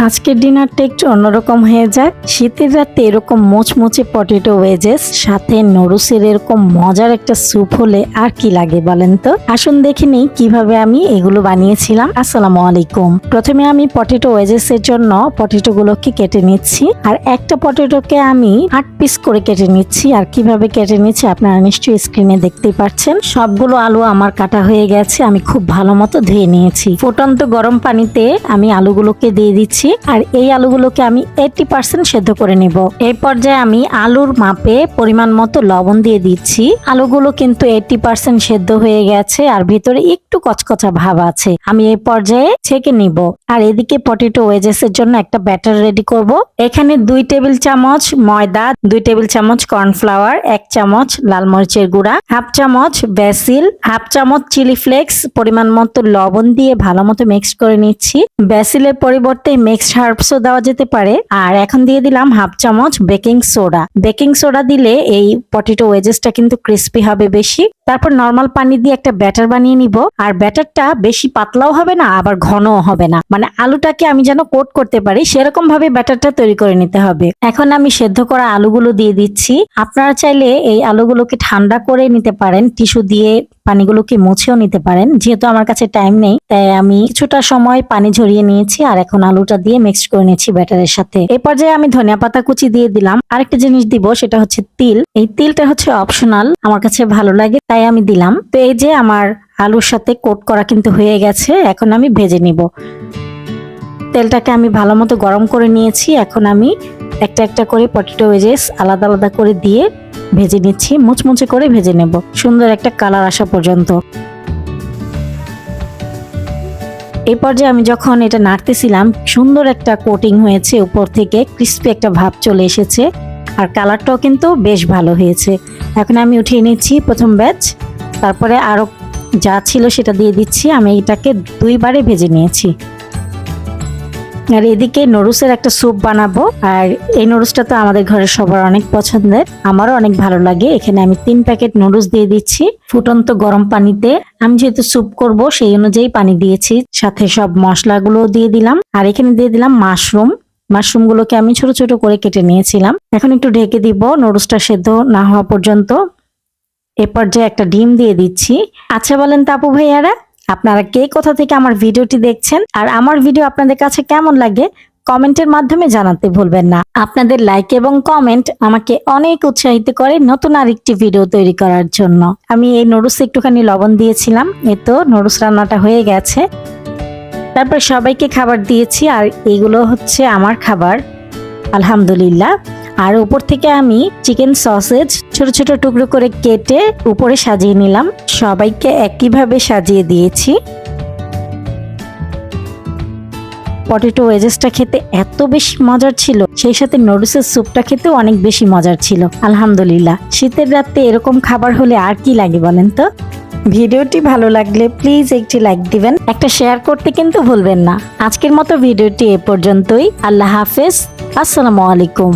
আজকের ডিনারটা একটু অন্যরকম হয়ে যাক। শীতের রাতে এরকম মোচমোচে পটেটো ওয়েজেস সাথে নুডলসের এরকম মজার একটা স্যুপ হলে আর কি লাগে বলেন তো। আসুন দেখে নেই কিভাবে আমি এগুলো বানিয়েছিলাম। আসসালামু আলাইকুম। প্রথমে আমি পটেটো ওয়েজেস এর জন্য পটেটো গুলোকে কেটে নিচ্ছি, আর একটা পটেটোকে আমি 8 পিস করে কেটে নিচ্ছি। আর কিভাবে কেটে নিচ্ছি আপনারা নিশ্চয়ই স্ক্রিনে দেখতেই পাচ্ছেন। সবগুলো আলু আমার কাটা হয়ে গেছে, আমি খুব ভালো মতো ধুয়ে নিয়েছি। ফুটন্ত গরম পানিতে আমি আলুগুলোকে দিয়ে দিচ্ছি, আর এই আলুগুলোকে আমি 80% সেদ্ধ করে নিব। এই পর্যায়ে আমি আলুর মাপে পরিমাণ মতো লবণ দিয়ে দিচ্ছি। আলুগুলো কিন্তু 80% সেদ্ধ হয়ে গেছে, আর ভিতরে একটু কচকচা ভাব আছে। আমি এই পর্যায়ে ছেঁকে নিব। আর এদিকে পটেটো ওয়েজেস এর জন্য একটা ব্যাটার রেডি করব। এখানে 2 টেবিল চামচ ময়দা, 2 টেবিল চামচ কর্নফ্লাওয়ার, 1 চামচ লাল মরিচের গুঁড়া, হাফ চামচ বেসিল, হাফ চামচ চিলি ফ্লেক্স, পরিমাণ মতো লবণ দিয়ে ভালো মতো মিক্স করে নিচ্ছি। বেসিলের পরিবর্তে মিক্সড হার্বসও দেওয়া যেতে পারে। আর এখন দিয়ে দিলাম হাফ চামচ বেকিং সোডা। বেকিং সোডা দিলে এই পটেটো ওয়েজেসটা কিন্তু ক্রিস্পি হবে বেশি। তারপর নরমাল পানি দিয়ে একটা ব্যাটার বানিয়ে নিব। আর ব্যাটারটা বেশি পাতলাও হবে না, আবার ঘনও হবে না, মানে আলুটাকে আমি যেন কোট করতে পারি সেরকম ভাবে ব্যাটারটা তৈরি করে নিতে হবে। এখন আমি সেদ্ধ করা আলুগুলো দিয়ে দিচ্ছি। আপনারা চাইলে এই আলুগুলোকে ঠান্ডা করে নিতে পারেন, টিস্যু দিয়ে পানিগুলোকে মুছেও নিতে পারেন। যেহেতু আমার কাছে টাইম নেই, তাই আমি কিছুটা সময় পানি ঝরিয়ে নিয়েছি, আর এখন আলুটা দিয়ে মিক্স করে নিয়েছি ব্যাটারের সাথে। এই পর্যায়ে আমি ধনিয়া পাতা কুচি দিয়ে দিলাম। আরেকটা জিনিস দিব, সেটা হচ্ছে তিল। এই তিলটা হচ্ছে অপশনাল, আমার কাছে ভালো লাগে তাই আমি দিলাম। তো এই যে আমার আলুর সাথে কোট করা কিন্তু হয়ে গেছে, এখন আমি ভেজে নিব। তেলটাকে আমি ভালো মতো গরম করে নিয়েছি। এখন আমি একটা একটা করে পটেটো ওয়েজেস আলাদা আলাদা করে দিয়ে ভেজে নিচ্ছি। মুচমুচে করে ভেজে নেব, সুন্দর একটা কালার আসা পর্যন্ত। এই পর্যায়ে আমি যখন এটা নাড়তেছিলাম, সুন্দর একটা কোটিং হয়েছে, উপর থেকে ক্রিস্পি একটা ভাব চলে এসেছে, আর কালারটাও কিন্তু বেশ ভালো হয়েছে। এখন আমি উঠিয়ে নিচ্ছি প্রথম ব্যাচ, তারপরে আরো যা ছিল সেটা দিয়ে দিচ্ছি। আমি এটাকে 2 বারে ভেজে নিয়েছি। আর এদিকে নুডলসের একটা স্যুপ বানাবো, আর এই নুডলসটা তো আমাদের ঘরের সবার অনেক পছন্দের, আমারও অনেক ভালো লাগে। এখানে আমি 3 প্যাকেট নুডলস দিয়ে দিচ্ছি ফুটন্ত গরম পানিতে। আমি যেহেতু স্যুপ করব সেই অনুযায়ী পানি দিয়েছি, সাথে সব মশলাগুলো দিয়ে দিলাম। আর এখানে দিয়ে দিলাম মাশরুমগুলোকে আমি ছোট ছোট করে কেটে নিয়েছিলাম। এখন একটু ঢেকে দিব নুডলসটা সেদ্ধ না হওয়া পর্যন্ত। এ পর্যায়ে একটা ডিম দিয়ে দিচ্ছি। আচ্ছা বলেন তো আপু ভাইয়ারা, আপনারা কে কোথা থেকে আমার ভিডিওটি দেখছেন, আর আমার ভিডিও আপনাদের কাছে কেমন লাগে কমেন্টের মাধ্যমে জানাতে ভুলবেন না। আপনাদের লাইক এবং কমেন্ট আমাকে অনেক উৎসাহিত করে নতুন আরেকটি ভিডিও তৈরি করার জন্য। আমি এই নুডলসে একটুখানি লবণ দিয়েছিলাম। এই তো নুডলস রান্নাটা হয়ে গেছে। তারপর সবাইকে খাবার দিয়েছি, আর এইগুলো হচ্ছে আমার খাবার আলহামদুলিল্লাহ। আর উপর থেকে আমি চিকেন সসেজ ছোট ছোট টুকরো করে কেটে উপরে সাজিয়ে নিলাম। সবাইকে একইভাবে সাজিয়ে দিয়েছি। পটেটো ওয়েজেসটা খেতে এত বেশি মজার ছিল, সেই সাথে নুডলসের স্যুপটা খেতেও অনেক বেশি মজার ছিল আলহামদুলিল্লাহ। শীতের রাতে এরকম খাবার হলে আর কি লাগে বলেন তো। ভিডিওটি ভালো লাগলে প্লিজ একটি লাইক দিবেন, একটা শেয়ার করতে কিন্তু ভুলবেন না। আজকের মতো ভিডিওটি এ পর্যন্তই। আল্লাহ হাফেজ, আসসালামু আলাইকুম।